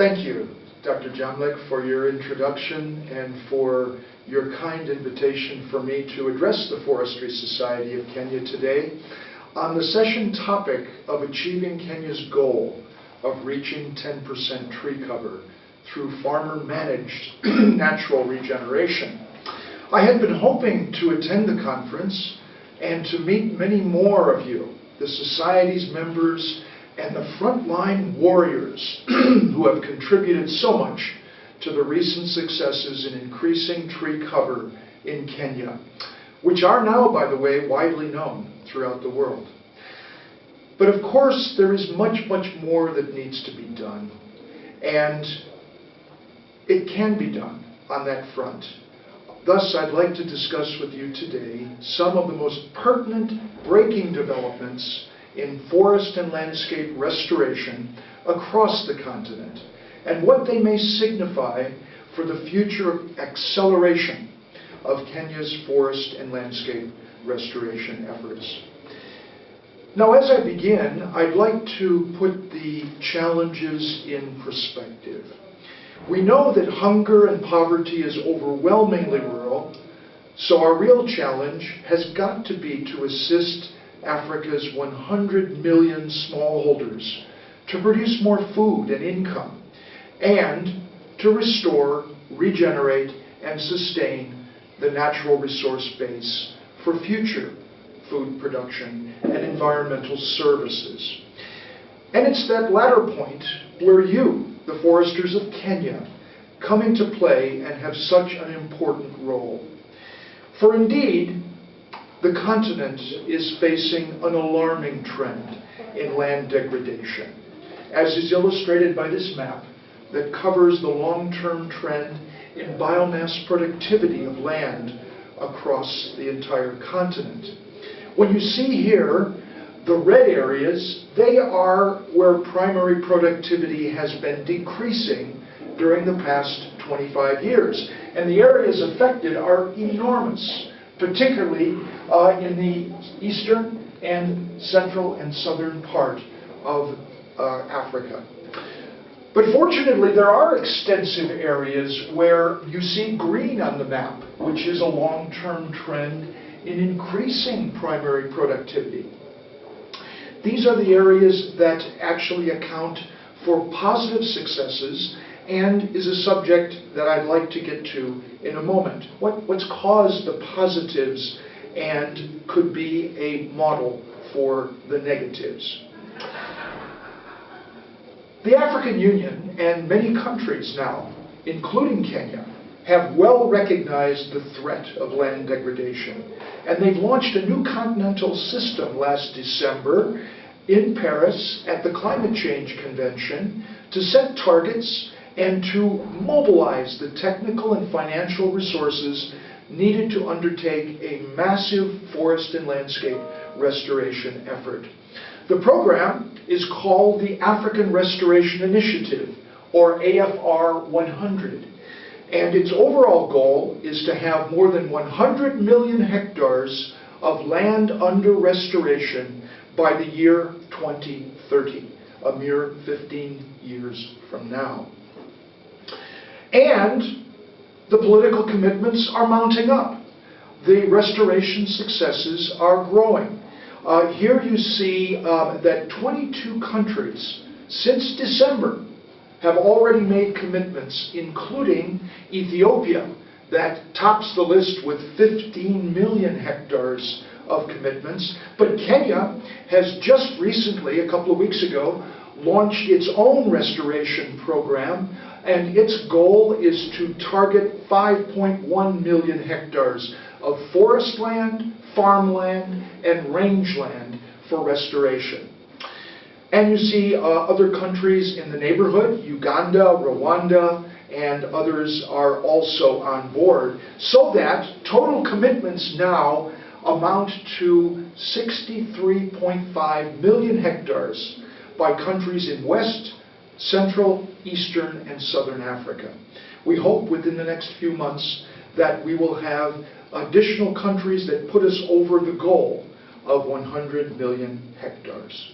Thank you, Dr. Jamlik, for your introduction and for your kind invitation for me to address the Forestry Society of Kenya today on the session topic of achieving Kenya's goal of reaching 10% tree cover through farmer-managed natural regeneration. I had been hoping to attend the conference and to meet many more of you, the Society's members and the frontline warriors who have contributed so much to the recent successes in increasing tree cover in Kenya, which are now, by the way, widely known throughout the world. But of course, there is much, much more that needs to be done, and it can be done on that front. Thus, I'd like to discuss with you today some of the most pertinent breaking developments in forest and landscape restoration across the continent, and what they may signify for the future acceleration of Kenya's forest and landscape restoration efforts. Now, as I begin, I'd like to put the challenges in perspective. We know that hunger and poverty is overwhelmingly rural, so our real challenge has got to be to assist Africa's 100 million smallholders to produce more food and income, and to restore, regenerate, and sustain the natural resource base for future food production and environmental services. And it's that latter point where you, the foresters of Kenya, come into play and have such an important role. For indeed, the continent is facing an alarming trend in land degradation, as is illustrated by this map that covers the long-term trend in biomass productivity of land across the entire continent. When you see here the red areas, they are where primary productivity has been decreasing during the past 25 years. And the areas affected are enormous, particularly in the eastern and central and southern part of Africa. But fortunately, there are extensive areas where you see green on the map, which is a long-term trend in increasing primary productivity. These are the areas that actually account for positive successes and is a subject that I'd like to get to in a moment. What's caused the positives and could be a model for the negatives. The African Union and many countries now, including Kenya, have well recognized the threat of land degradation, and they've launched a new continental system last December in Paris at the Climate Change Convention to set targets and to mobilize the technical and financial resources needed to undertake a massive forest and landscape restoration effort. The program is called the African Restoration Initiative, or AFR 100. And its overall goal is to have more than 100 million hectares of land under restoration by the year 2030, a mere 15 years from now. And the political commitments are mounting up. The restoration successes are growing. Here you see that 22 countries since December have already made commitments, including Ethiopia, that tops the list with 15 million hectares of commitments. But Kenya has just recently, a couple of weeks ago, launched its own restoration program, and its goal is to target 5.1 million hectares of forest land, farmland, and rangeland for restoration. And you see other countries in the neighborhood, Uganda, Rwanda, and others are also on board, so that total commitments now amount to 63.5 million hectares by countries in West, Central, Eastern, and Southern Africa. We hope within the next few months that we will have additional countries that put us over the goal of 100 million hectares.